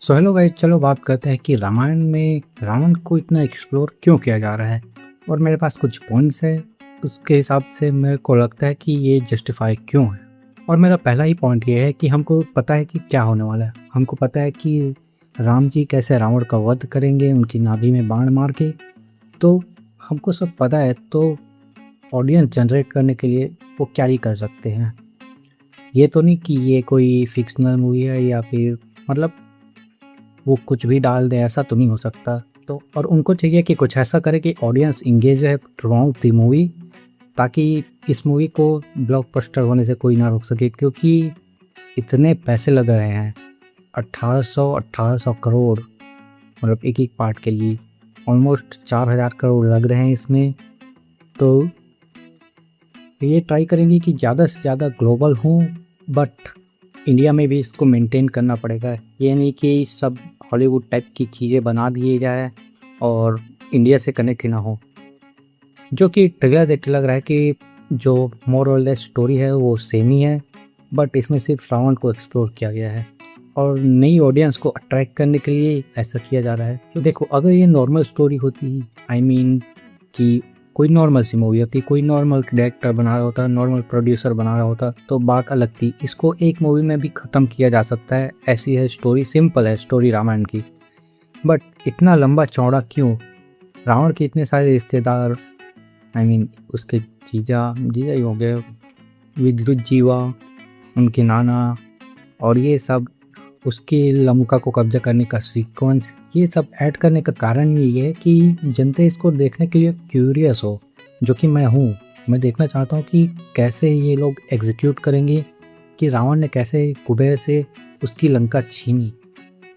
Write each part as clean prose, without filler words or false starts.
So hello guys, चलो बात करते हैं कि रामायण में रावण को इतना एक्सप्लोर क्यों किया जा रहा है। और मेरे पास कुछ पॉइंट्स है, उसके हिसाब से मेरे को लगता है कि ये जस्टिफाई क्यों है। और मेरा पहला ही पॉइंट ये है कि हमको पता है कि क्या होने वाला है। हमको पता है कि राम जी कैसे रावण का वध करेंगे उनकी नाभि में बाण मार के। तो हमको सब पता है, तो ऑडियंस जनरेट करने के लिए वो क्या ही कर सकते हैं। ये तो नहीं कि ये कोई फिक्शनल मूवी है या फिर मतलब वो कुछ भी डाल दे, ऐसा तो नहीं हो सकता। तो और उनको चाहिए कि कुछ ऐसा करे कि ऑडियंस इंगेज है थ्रू आउट द मूवी, ताकि इस मूवी को ब्लॉकबस्टर होने से कोई ना रोक सके। क्योंकि इतने पैसे लग रहे हैं, 1800 करोड़, मतलब एक एक पार्ट के लिए ऑलमोस्ट 4000 करोड़ लग रहे हैं इसमें। तो ये ट्राई करेंगे कि ज़्यादा से ज़्यादा ग्लोबल हो, बट इंडिया में भी इसको मेंटेन करना पड़ेगा। ये नहीं कि सब हॉलीवुड टाइप की चीज़ें बना दिए जाए और इंडिया से कनेक्ट ही ना हो। जो कि ट्रेलर देख के लग रहा है कि जो मोर और लेस स्टोरी है वो सेम ही है, बट इसमें सिर्फ रावण को एक्सप्लोर किया गया है और नई ऑडियंस को अट्रैक्ट करने के लिए ऐसा किया जा रहा है। तो देखो, अगर ये नॉर्मल स्टोरी होती, आई मीन कि कोई नॉर्मल सी मूवी होती, कोई नॉर्मल डायरेक्टर बना रहा होता, नॉर्मल प्रोड्यूसर बना रहा होता, तो बात अलग थी। इसको एक मूवी में भी ख़त्म किया जा सकता है, ऐसी है स्टोरी, सिंपल है स्टोरी रामायण की। बट इतना लंबा चौड़ा क्यों? रावण के इतने सारे रिश्तेदार, आई मीन उसके जीजा जीजा ही हो गए, विद्युत जीवा, उनके नाना, और ये सब, उसके लंका को कब्जा करने का सीक्वेंस, ये सब ऐड करने का कारण ये है कि जनता इसको देखने के लिए क्यूरियस हो, जो कि मैं हूँ। मैं देखना चाहता हूँ कि कैसे ये लोग एग्जीक्यूट करेंगे, कि रावण ने कैसे कुबेर से उसकी लंका छीनी।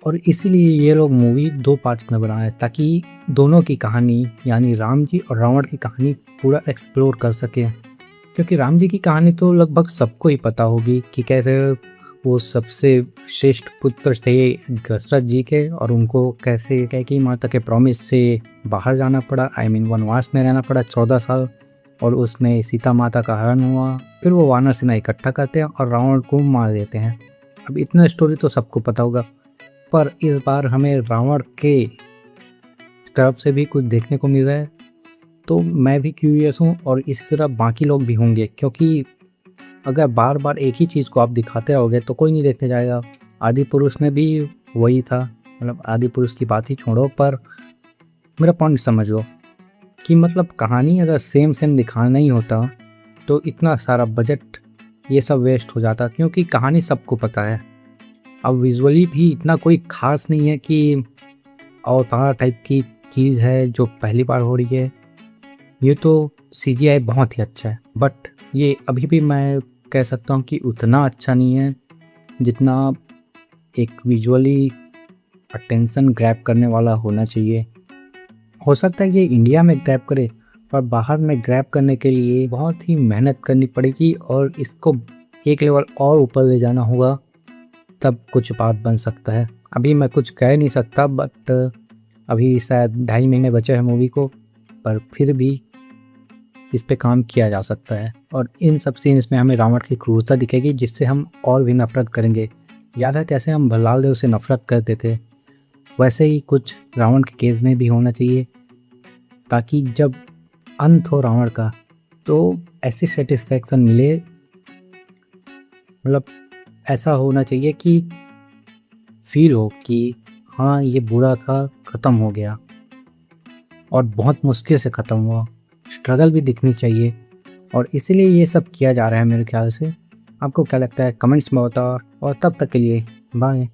और इसीलिए ये लोग मूवी 2 पार्ट्स में बनाए, ताकि दोनों की कहानी, यानी राम जी और रावण की कहानी पूरा एक्सप्लोर कर सके। क्योंकि राम जी की कहानी तो लगभग सबको ही पता होगी कि कैसे वो सबसे श्रेष्ठ पुत्र थे दशरथ जी के, और उनको कैसे कैकेयी माता के प्रॉमिस से बाहर जाना पड़ा, आई मीन वनवास में रहना पड़ा 14 साल, और उसमें सीता माता का हरण हुआ। फिर वो वानर सेना इकट्ठा करते हैं और रावण को मार देते हैं। अब इतना स्टोरी तो सबको पता होगा, पर इस बार हमें रावण के तरफ से भी कुछ देखने को मिल रहा है। तो मैं भी क्यूरियस हूँ और इसी तरह बाकी लोग भी होंगे, क्योंकि अगर बार बार एक ही चीज़ को आप दिखाते रहोगे तो कोई नहीं देखने जाएगा। आदि पुरुष में भी वही था, मतलब आदि पुरुष की बात ही छोड़ो, पर मेरा पॉइंट समझ लो कि मतलब कहानी अगर सेम सेम दिखाना ही होता तो इतना सारा बजट ये सब वेस्ट हो जाता, क्योंकि कहानी सबको पता है। अब विजुअली भी इतना कोई खास नहीं है कि अवतार टाइप की चीज़ है जो पहली बार हो रही है। ये तो सीजीआई बहुत ही अच्छा है, बट ये अभी भी मैं कह सकता हूँ कि उतना अच्छा नहीं है जितना एक विजुअली अटेंशन ग्रैब करने वाला होना चाहिए। हो सकता है ये इंडिया में ग्रैब करे, पर बाहर में ग्रैब करने के लिए बहुत ही मेहनत करनी पड़ेगी और इसको एक लेवल और ऊपर ले जाना होगा, तब कुछ बात बन सकता है। अभी मैं कुछ कह नहीं सकता, बट अभी शायद 2.5 महीने बचे हैं मूवी को, पर फिर भी इस पे काम किया जा सकता है। और इन सब सीन्स में हमें रावण की क्रूरता दिखेगी, जिससे हम और भी नफरत करेंगे। याद है कैसे हम भल्लाल देव से नफरत करते थे, वैसे ही कुछ रावण के केस में भी होना चाहिए, ताकि जब अंत हो रावण का तो ऐसी सेटिस्फैक्शन मिले। मतलब ऐसा होना चाहिए कि फील हो कि हाँ, ये बुरा था, ख़त्म हो गया, और बहुत मुश्किल से ख़त्म हुआ। स्ट्रगल भी दिखनी चाहिए, और इसीलिए ये सब किया जा रहा है मेरे ख्याल से। आपको क्या लगता है कमेंट्स में बताओ, और तब तक के लिए बाय।